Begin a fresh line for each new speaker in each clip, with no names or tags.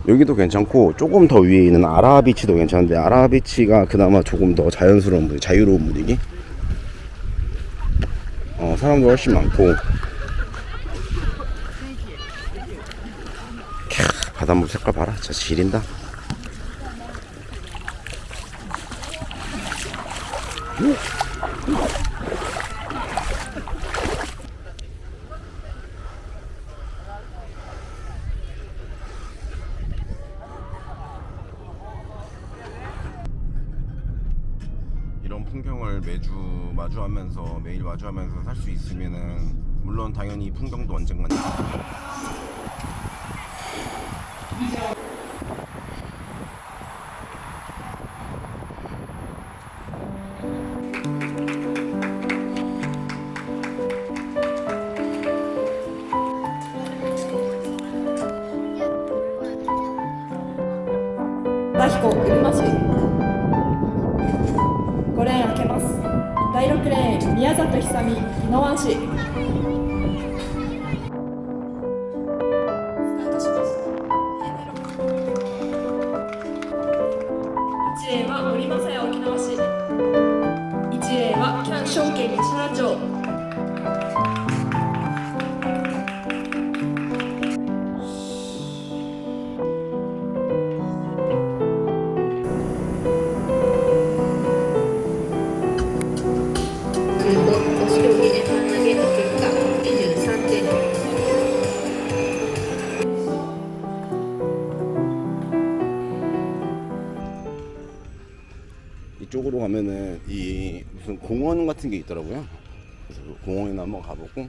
여기도 괜찮고 조금 더 위에 있는 아라비치도 괜찮은데 아라비치가 그나마 조금 더 자연스러운 분위기, 자유로운 분위기. 사람도 훨씬 많고. 바닷물 색깔 봐라, 진짜 지린다. 이런 풍경을 매주 마주하면서 매일 마주하면서 살 수 있으면은 물론 당연히 이 풍경도 언젠간
大彦うるま市5レーン開けます。第6レーン宮里久美宜野湾市スタートします。1レーンは森正也沖縄市、1レーンはキャン証券西原町、
押し上げで半投げの結果23点。
이쪽으로 가면은 이 무슨 공원 같은 게 있더라고요. 그래서 그 공원에 한번 가보고.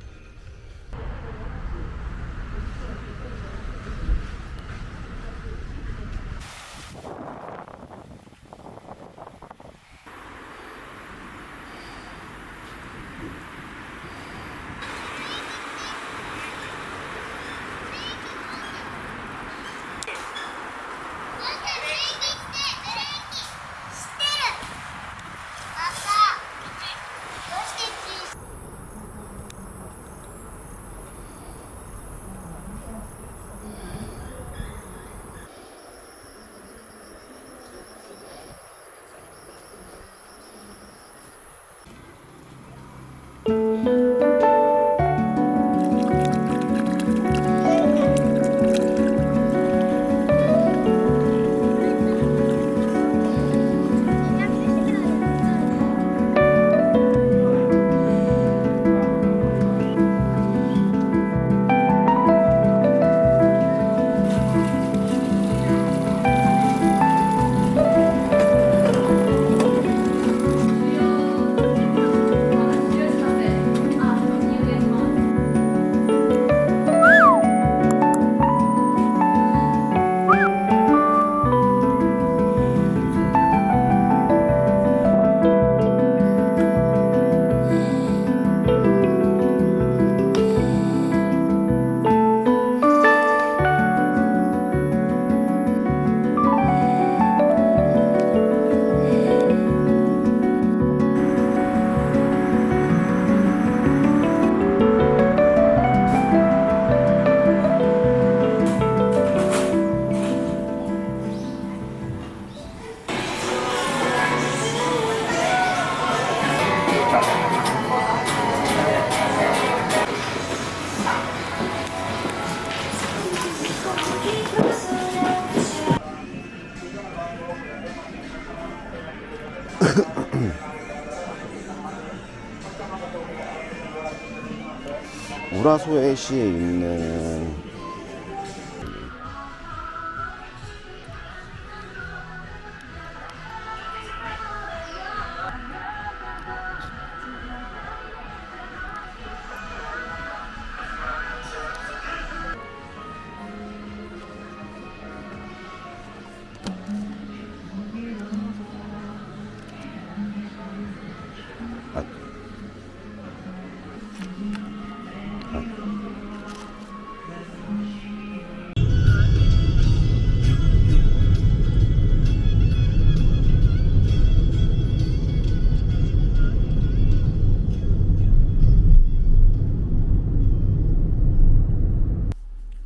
우라소에시에 있는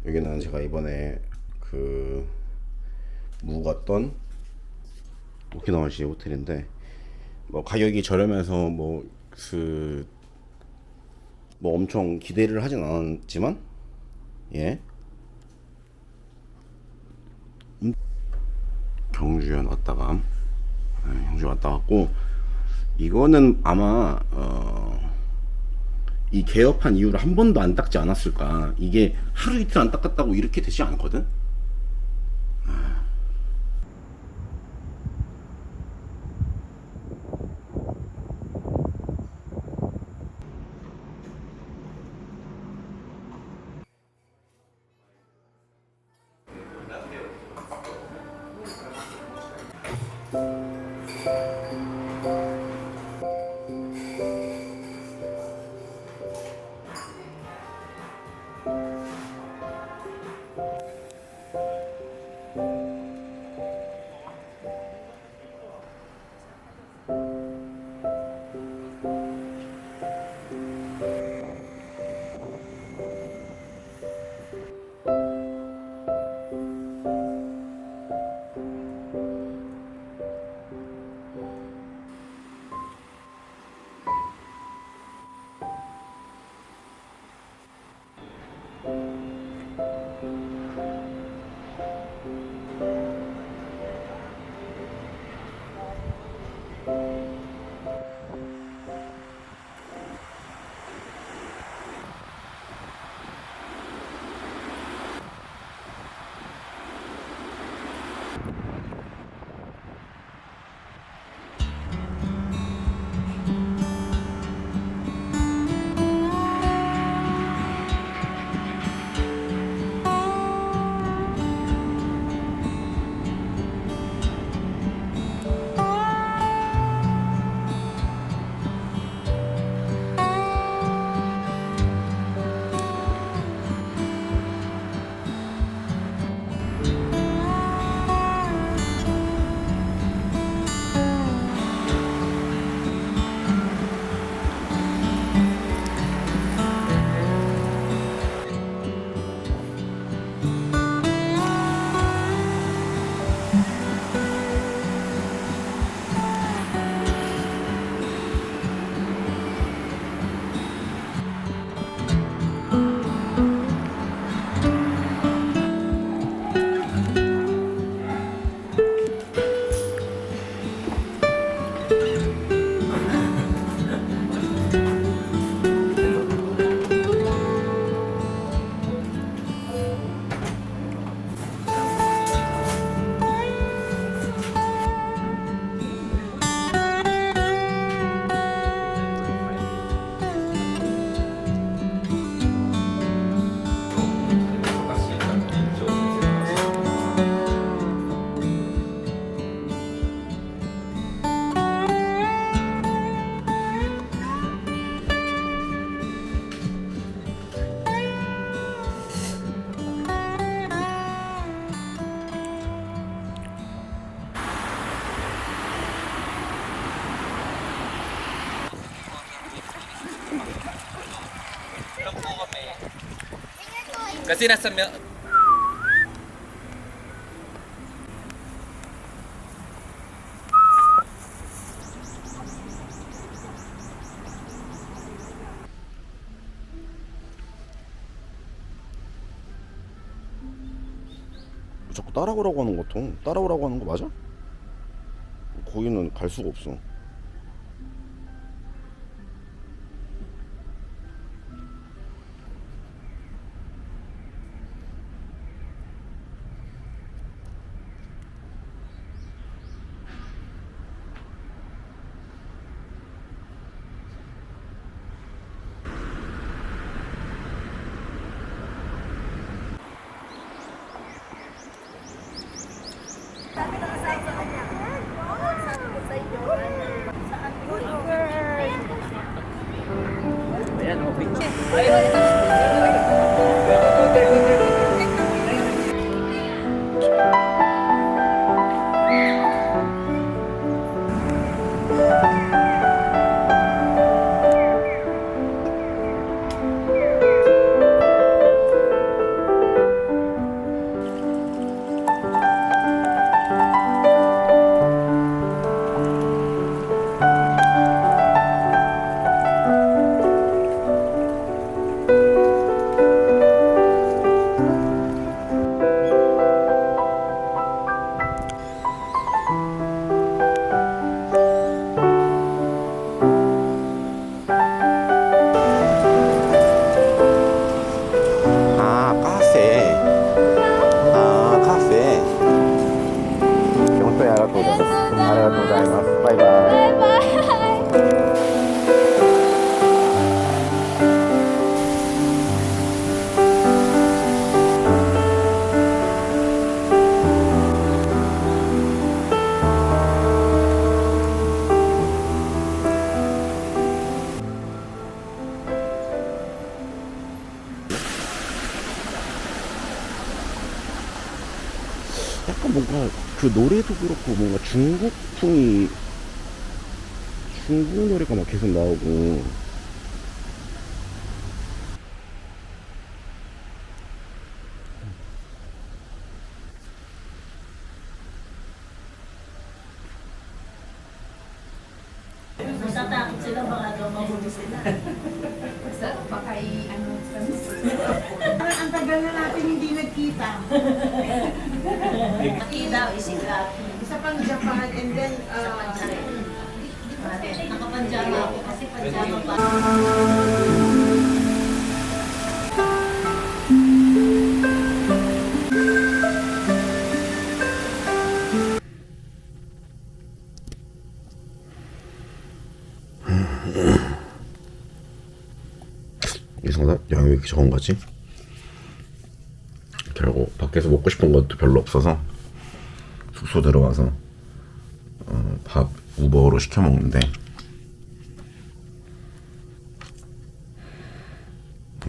여기는 제가 이번에 그 묵었던 오키나와시 호텔인데 뭐 가격이 저렴해서 뭐 엄청 기대를 하진 않았지만 예 경주현 왔다가 경주 왔다 갔고 이거는 아마 이 개업한 이후로 한 번도 안 닦지 않았을까. 이게 하루 이틀 안 닦았다고 이렇게 되지 않거든.
Kasi nasa mil-
자꾸 따라오라고 하는 거 같아. 따라오라고 하는 거 맞아? 거기는 갈 수가 없어. 약간 뭔가 그 노래도 그렇고 뭔가 중국풍이 중국 노래가 막 계속 나오고
Ang tagal na natin hindi nagkita. Isa pang Japan and then
Nakapanjama ako kasi panjama pa.
이상하다. 양이 왜 이렇게 적은 거지? 결국 밖에서 먹고 싶은 것도 별로 없어서 숙소 들어와서 밥 우버로 시켜 먹는데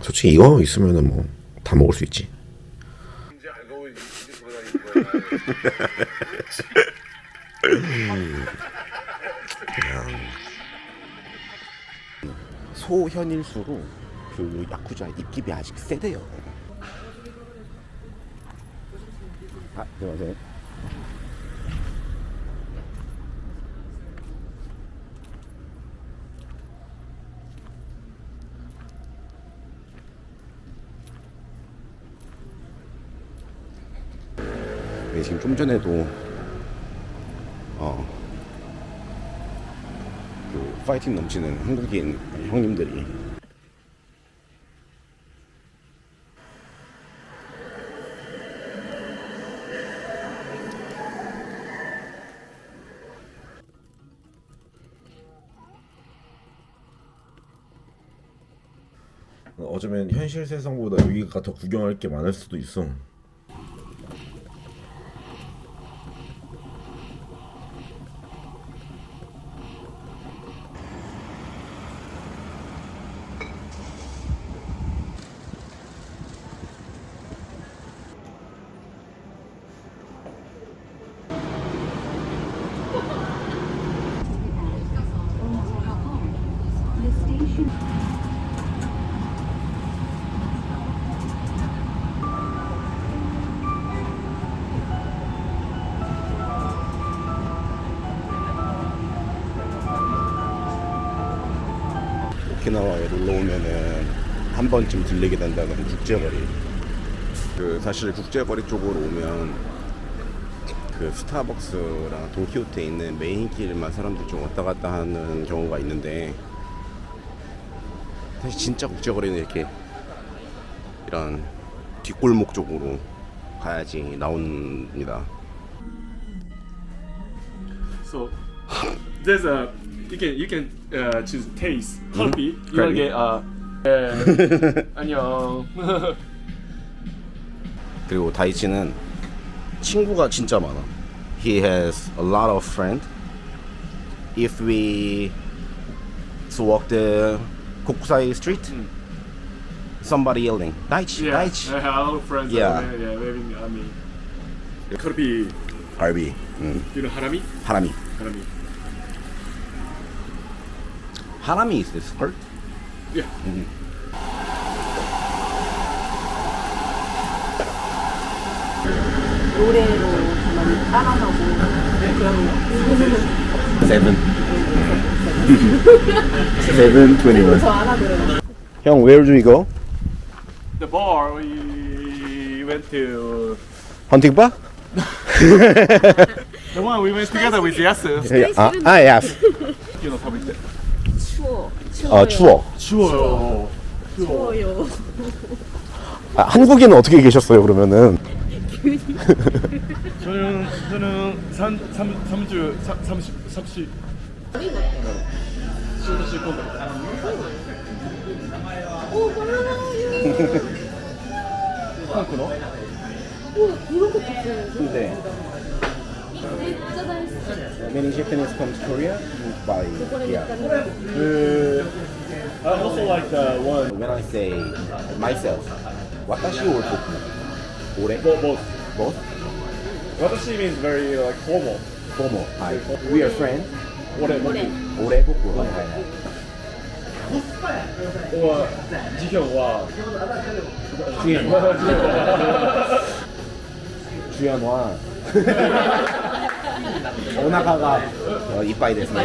솔직히 이거 있으면은 뭐 다 먹을 수 있지. 소현일수로 그 야쿠자 입김이 아직 세대요. 아, 안녕하세요. 네, 지금 좀 전에도 그 파이팅 넘치는 한국인 형님들이 어쩌면 현실 세상보다 여기가 더 구경할 게 많을 수도 있어. 오키나와에 놀러 오면은 한 번쯤 들리게 된다는 국제거리. 그 사실 국제거리 쪽으로 오면 그 스타벅스랑 돈키호테에 있는 메인 길만 사람들이 좀 왔다 갔다 하는 경우가 있는데 사실 진짜 국제거리는 이렇게 이런 뒷골목 쪽으로 가야지 나옵니다.
So there's a you can choose taste. 커피. You wanna get 안녕.
그리고 다이치는 친구가 진짜 많아. He has a lot of friends. If we walk the Kokusai street, somebody yelling, Daichi,
Yeah,
Daichi.
I have a lot of friends.
Yeah.
Yeah, living army. 커피.
RB,
You know 하라미?
하라미.
하라미.
하라미 is this skirt?
Yeah.
노래로 가만히 따라하고 그런 거.
Seven. 7:21.
저 알아들어요.
형, where do we go?
The bar we went to.
Hunting bar?
The one we went together with Yasu.
yes.
You know食べて.
추워.
추워.
추워요.
추워요.
아, 한국인은 어떻게 계셨어요, 그러면은?
저는 30.
오, 바나나.
한국어?
오, 이런 것도 있어요.
근데
진짜 잘했어.
many Japanese come to Korea by yeah.
I also like the one.
When I say myself, watashi or boku? Ore?
Both.
Both?
Watashi means very like formal.
どうも。はい。We are friends.
俺僕
俺僕。はいはいはい。
は辞表は
主演主演はお腹がいっぱいですね。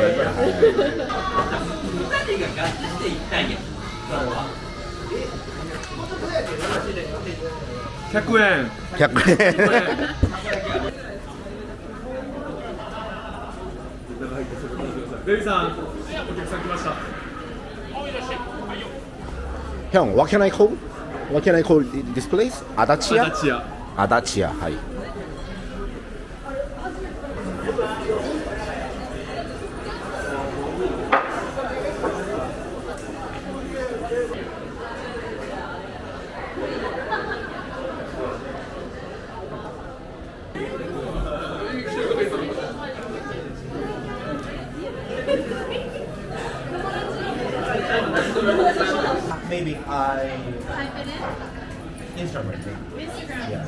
100円。
100円。
デビさん、お客さん来ました。
형, what can I call? What can I call this place? 아다치야?
アダチア。
아다치야. 하이. Maybe I Instagram. Yeah.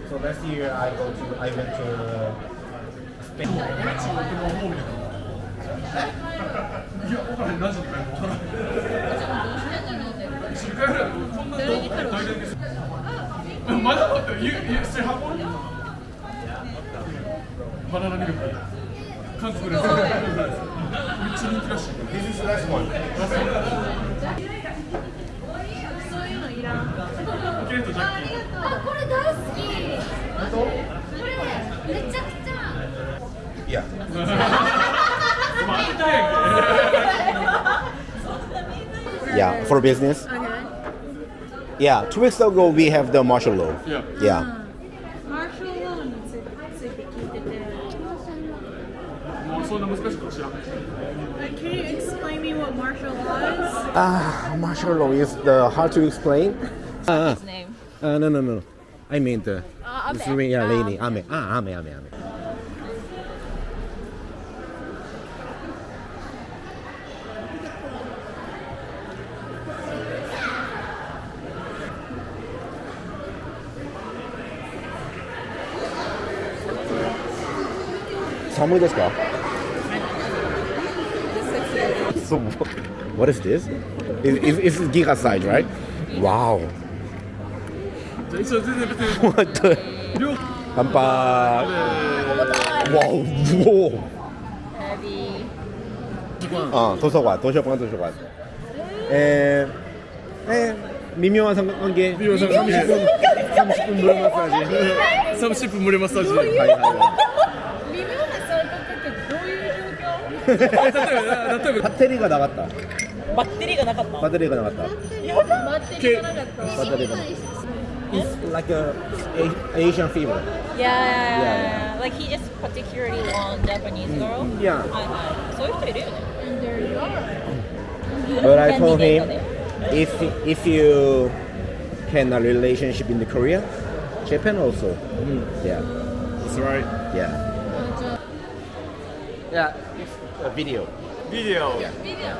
So last year I went to Spain.
まだだって、炊飯物バナナミルク。韓国です。めっちゃ人気らしい。
This is the last one.
そういうのいらん。
ケイトジャッキー。
あ、これ大好き。これめちゃくちゃ。
Yeah.
まあ当てたやんけ。
Yeah, for business. Yeah, 2 weeks ago we have the martial law.
Yeah.
Yeah.
マーシャルローについて聞いてて。
もうそんな難しいこと知らん。
Can you explain me what martial law is?
Martial law is the hard to explain.
His name.
No. I mean the
Ame.
yeah, lady. Ame. Ame.寒いですか? So what is this? It's giga size, right? Wow.
じゃあ一応全然別に。
What the?
両
乾杯. Wow. Whoa. 도서관. 미묘한 관계. 30분 무료 마사지.
30分無料マッサージ。
하이.
微妙なそういうことってどういう状況？
例えば
배터리가 나갔다.
バッテリーがなかった。
배터리가 나갔다.
バッテリーがなかった。
배터리가. It's like a Asian fever.
Yeah. Like he just particularly want Japanese girl.
Yeah.
はいはい。そういう人いるよね。
But I told him if you can a relationship in the Korea, Japan also. Yeah.
That's right.
Yeah. Yeah. It's a video.
Video.
Yeah.
Video.